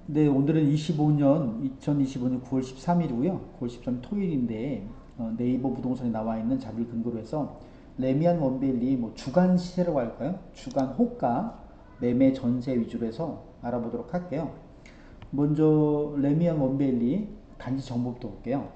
네, 오늘은 2025년 9월 13일이고요. 9월 13일 토요일인데 네이버 부동산에 나와 있는 자료를 근거로 해서 레미안 원베일리 뭐 주간 시세라고 할까요? 주간 호가 매매 전세 위주로 해서 알아보도록 할게요. 먼저 레미안 원베일리 단지 정보부터 볼게요.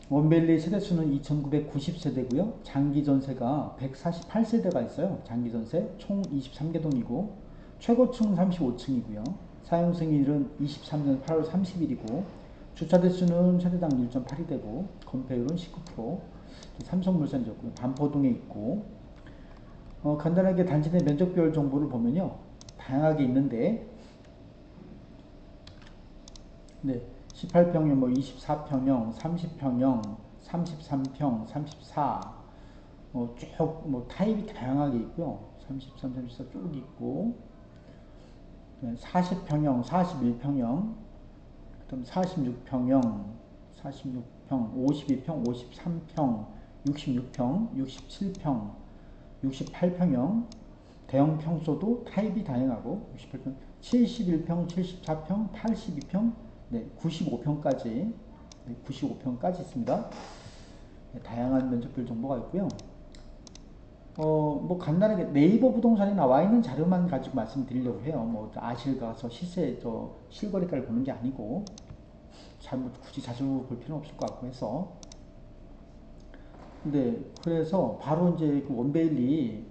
원베일리 세대수는 2990세대고요. 장기 전세가 148세대가 있어요. 장기 전세 총 23개 동이고 최고층 35층이고요. 사용 승인일은 23년 8월 30일이고 주차 대수는 세대당 1.8이 되고 건폐율은 19%. 삼성물산이 었고요. 반포동에 있고 간단하게 단지 내 면적별 정보를 보면요. 다양하게 있는데 네, 18평형, 뭐 24평형, 30평형, 33평, 34, 쭉뭐 타입이 다양하게 있고요. 33, 34 쭉 있고, 40평형, 41평형, 그다음 46평형, 46평, 52평, 53평, 66평, 67평, 68평형, 대형 평소도 타입이 다양하고 68평, 71평, 74평, 82평, 네, 95평까지 네, 95평까지 있습니다. 네, 다양한 면적별 정보가 있고요. 뭐 간단하게 네이버 부동산에 나와 있는 자료만 가지고 말씀드리려고 해요. 뭐 아실 가서 시세 실거래가를 보는 게 아니고 굳이 자주 볼 필요는 없을 것 같고 해서 네, 그래서 바로 이제 그 원베일리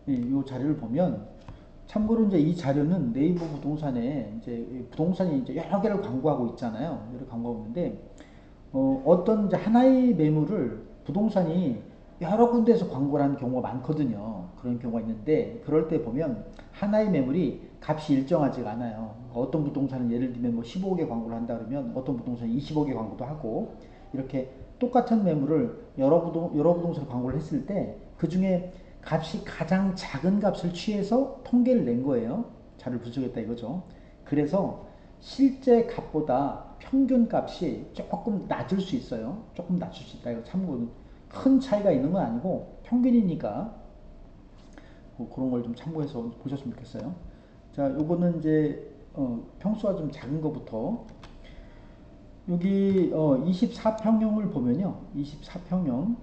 이 자료를 보면 참고로 이제 이 자료는 네이버 부동산에 이제 부동산이 이제 여러 개를 광고하고 있잖아요. 여러 광고하고 있는데 어떤 이제 하나의 매물을 부동산이 여러 군데에서 광고를 하는 경우가 많거든요. 그런 경우가 있는데 그럴 때 보면 하나의 매물이 값이 일정하지가 않아요. 어떤 부동산은 예를 들면 뭐 15억에 광고를 한다 그러면 어떤 부동산은 20억에 광고도 하고 이렇게 똑같은 매물을 여러 부동산에 광고를 했을 때 그 중에 값이 가장 작은 값을 취해서 통계를 낸 거예요. 자료를 분석했다 이거죠. 그래서 실제 값보다 평균 값이 조금 낮을 수 있어요. 조금 낮출 수 있다. 이거 참고는 큰 차이가 있는 건 아니고 평균이니까 뭐 그런 걸 좀 참고해서 보셨으면 좋겠어요. 자, 요거는 이제 평수가 좀 작은 것부터 여기 24평형을 보면요. 24평형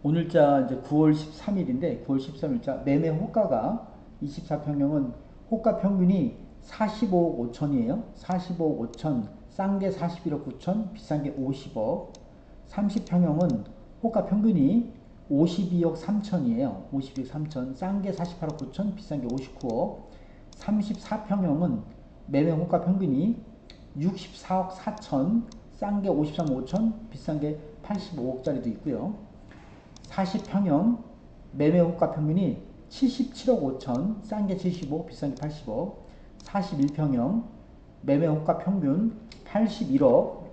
오늘자 이제 9월 13일인데 9월 13일자 매매 호가가 24평형은 호가 평균이 45억 5천이에요. 45억 5천, 싼 게 41억 9천, 비싼 게 50억. 30평형은 호가 평균이 52억 3천이에요. 52억 3천, 싼 게 48억 9천, 비싼 게 59억. 34평형은 매매 호가 평균이 64억 4천, 싼 게 53억 5천, 비싼 게 85억짜리도 있고요. 40평형 매매 호가 평균이 77억 5천, 싼 게 75, 비싼 게 80억. 41평형 매매 호가 평균 81억.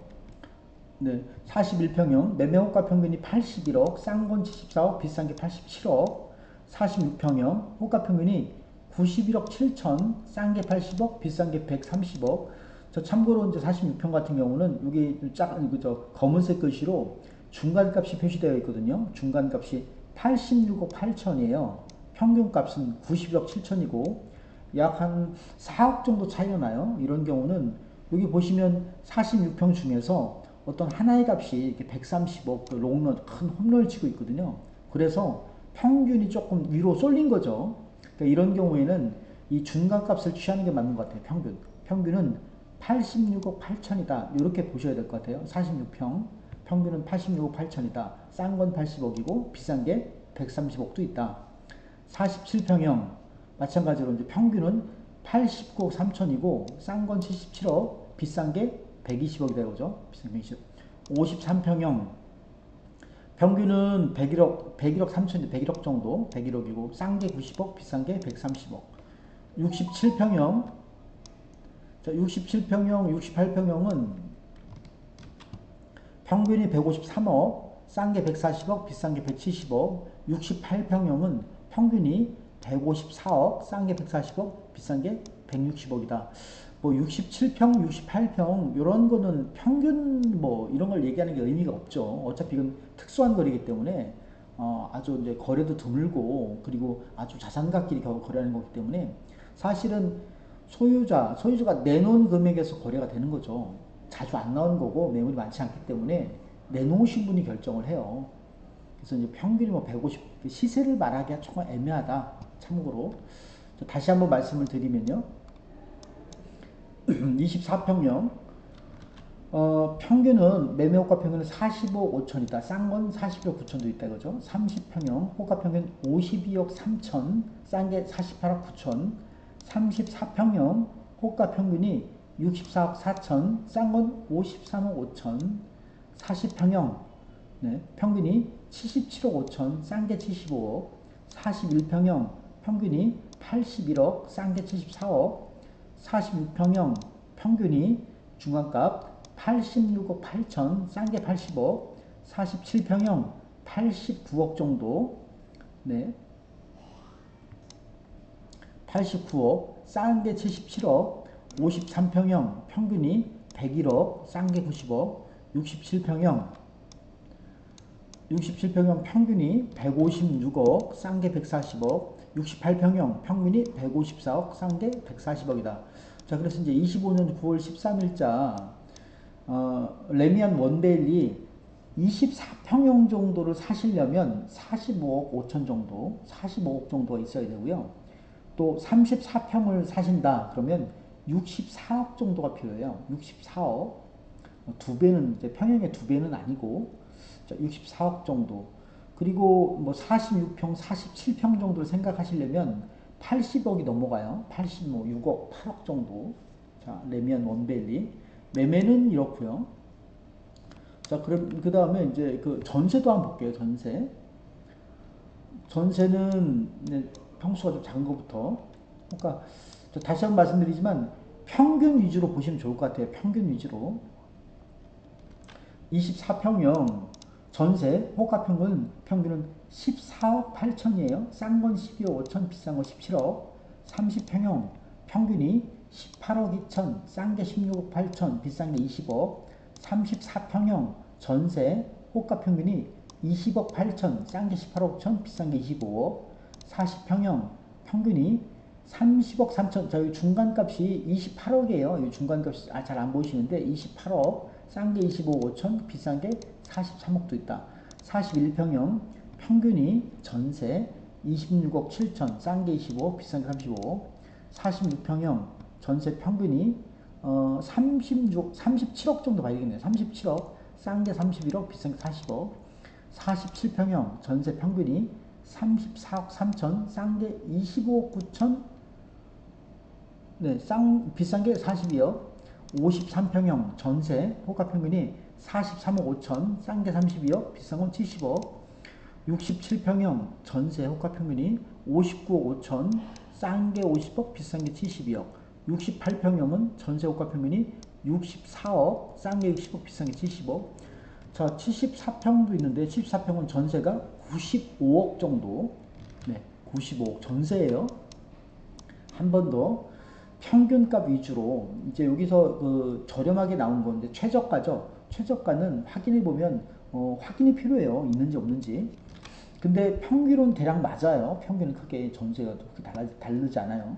네, 41평형 매매 호가 평균이 81억, 싼 건 74억, 비싼 게 87억. 46평형 호가 평균이 91억 7천, 싼 게 80억, 비싼 게 130억. 저 참고로 이제 46평 같은 경우는 여기 작은 그저 검은색 글씨로 중간값이 표시되어 있거든요. 중간값이 86억 8천이에요. 평균값은 91억 7천이고 약 한 4억 정도 차이가 나요. 이런 경우는 여기 보시면 46평 중에서 어떤 하나의 값이 이렇게 130억 그 롱런 큰 홈런을 치고 있거든요. 그래서 평균이 조금 위로 쏠린 거죠. 그러니까 이런 경우에는 이 중간값을 취하는 게 맞는 것 같아요. 평균은 86억 8천이다. 이렇게 보셔야 될 것 같아요. 46평 평균은 86억 8천이다. 싼 건 80억이고 비싼 게 130억도 있다. 47평형 마찬가지로 이제 평균은 89억 3천이고 싼 건 77억, 비싼 게 120억이다 이거죠. 비싼 게 120억. 53평형 평균은 100억 3천이 101억 정도, 101억이고 싼 게 90억, 비싼 게 130억. 67평형 자, 67평형, 68평형은 평균이 153억, 싼 게 140억, 비싼 게 170억. 68평형은 평균이 154억, 싼 게 140억, 비싼 게 160억이다. 뭐 67평, 68평 이런 거는 평균 뭐 이런 걸 얘기하는 게 의미가 없죠. 어차피 이건 특수한 거리이기 때문에 아주 이제 거래도 드물고 그리고 아주 자산가끼리 거래하는 거기 때문에 사실은 소유주가 내놓은 금액에서 거래가 되는 거죠. 자주 안 나오는 거고 매물이 많지 않기 때문에 내놓으신 분이 결정을 해요. 그래서 이제 평균이 뭐 150, 시세를 말하기가 조금 애매하다. 참고로. 다시 한번 말씀을 드리면요. 24평형, 평균은, 매매호가 평균은 45억 5천이다. 싼 건 41억 9천도 있다. 그죠? 30평형, 호가 평균 52억 3천, 싼 게 48억 9천. 34평형, 호가 평균이 64억 4천, 싼 건 53억 5천. 40평형, 네, 평균이 77억 5천, 싼 게 75억. 41평형, 평균이 81억, 싼 게 74억. 46평형, 평균이 중간값 86억 8천, 싼 게 80억. 47평형 89억 정도, 네, 89억, 싼 게 77억. 53평형 평균이 101억, 싼 게 90억. 67평형 평균이 156억, 싼 게 140억. 68평형 평균이 154억, 싼 게 140억이다. 자, 그래서 이제 25년 9월 13일자 레미안 원베일리 24평형 정도를 사시려면 45억 5천 정도, 45억 정도가 있어야 되고요. 또 34평을 사신다 그러면 64억 정도가 필요해요. 64억. 두 배는 이제 평형의 두 배는 아니고, 자, 64억 정도. 그리고 뭐 46평, 47평 정도를 생각하시려면 80억이 넘어가요. 86억, 8억 정도. 자, 레미안 원베일리. 매매는 이렇고요. 자, 그럼 그 다음에 이제 그 전세도 한번 볼게요. 전세는 평수가 좀 작은 것부터. 그러니까 다시 한번 말씀드리지만 평균 위주로 보시면 좋을 것 같아요. 평균 위주로. 24평형 전세 호가 평균은 14억 8천이에요. 싼 건 12억 5천, 비싼 건 17억. 30평형 평균이 18억 2천, 싼 게 16억 8천, 비싼 게 20억. 34평형 전세 호가 평균이 20억 8천, 싼 게 18억 천, 비싼 게 25억. 40평형 평균이 30억 3천, 자, 여기 중간값이 28억이에요. 여기 중간값이 잘 안 보이시는데 28억, 싼 게 25억 5천, 비싼 게 43억도 있다. 41평형 평균이 전세 26억 7천, 싼 게 25억, 비싼 게 35억. 46평형 전세 평균이 37억 정도 봐야 되겠네요. 37억, 싼 게 31억, 비싼 게 40억. 47평형 전세 평균이 34억 3천, 싼 게 25억 9천, 네, 비싼 게 42억. 53평형 전세 호가 평균이 43억 5천, 싼 게 32억, 비싼 건 70억. 67평형 전세 호가 평균이 59억 5천, 싼 게 50억, 비싼 게 72억. 68평형은 전세 호가 평균이 64억, 싼 게 60억, 비싼 게 70억. 자, 74평도 있는데 74평은 전세가 95억 정도. 네, 95억 전세예요. 한 번 더 평균값 위주로 이제 여기서 그 저렴하게 나온 건데 최저가죠. 최저가는 확인해 보면 확인이 필요해요. 있는지 없는지. 근데 평균은 대략 맞아요. 평균은 크게 전세가 그렇게 다르지 않아요.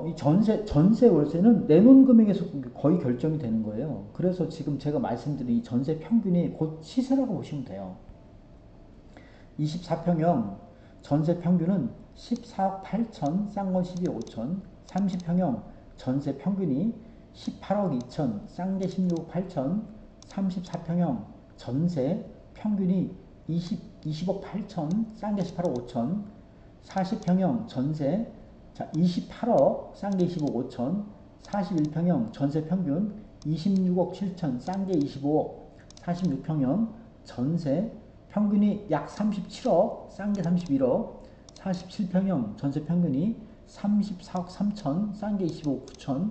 이 전세 월세는 내놓은 금액에서 거의 결정이 되는 거예요. 그래서 지금 제가 말씀드린 이 전세 평균이 곧 시세라고 보시면 돼요. 24평형 전세 평균은 14억 8천, 싼 건 12억 5천. 30평형 전세 평균이 18억 2천, 싼 게 16억 8천. 34평형 전세 평균이 20억 8천, 싼 게 18억 5천. 40평형 전세, 자, 28억, 싼 게 25억 5천. 41평형 전세 평균 26억 7천, 싼 게 25억. 46평형 전세 평균이 약 37억, 싼 게 31억. 47평형 전세 평균이 34억 3천, 싼 게 25억 9천.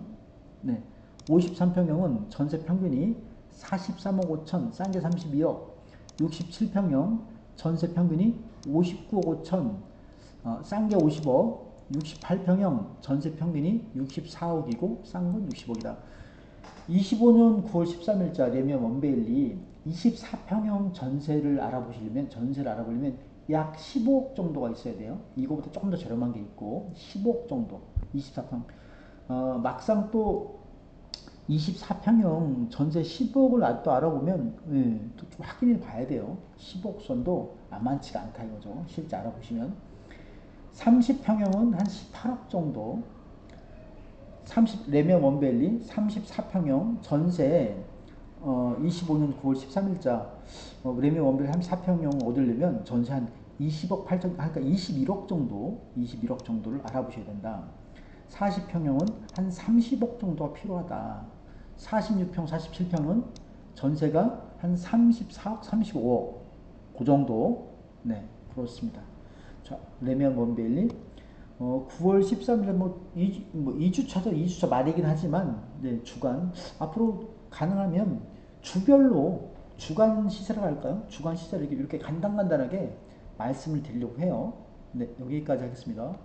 네. 53평형은 전세 평균이 43억 5천, 싼 게 32억. 67평형 전세 평균이 59억 5천, 싼 게 50억. 68평형 전세 평균이 64억이고 싼 건 60억이다. 25년 9월 13일자 레미안 원베일리 24평형 전세를 알아보려면 약 15억 정도가 있어야 돼요. 이거보다 조금 더 저렴한 게 있고 15억 정도. 24평. 막상 또 24평형 전세 10억을 또 알아보면 또좀 확인해 봐야 돼요. 10억 선도 만만치가 않다 이거죠. 실제 알아보시면 30평형은 한 18억 정도, 30 레미안 원밸리 34평형 전세 25년 9월 13일자 레미안 원밸리 34평형 얻으려면 전세 한 20억 8천, 그러니까 21억 정도, 21억 정도를 알아보셔야 된다. 40평형은 한 30억 정도가 필요하다. 46평, 47평은 전세가 한 34억, 35억 그 정도. 네, 그렇습니다. 자, 레미안 원베일리 9월 13일에 뭐 2주차죠. 2주차 말이긴 하지만 네, 주간 앞으로 가능하면 주별로 주간 시세를 갈까요? 주간 시세를 이렇게 간단간단하게 말씀을 드리려고 해요. 네, 여기까지 하겠습니다.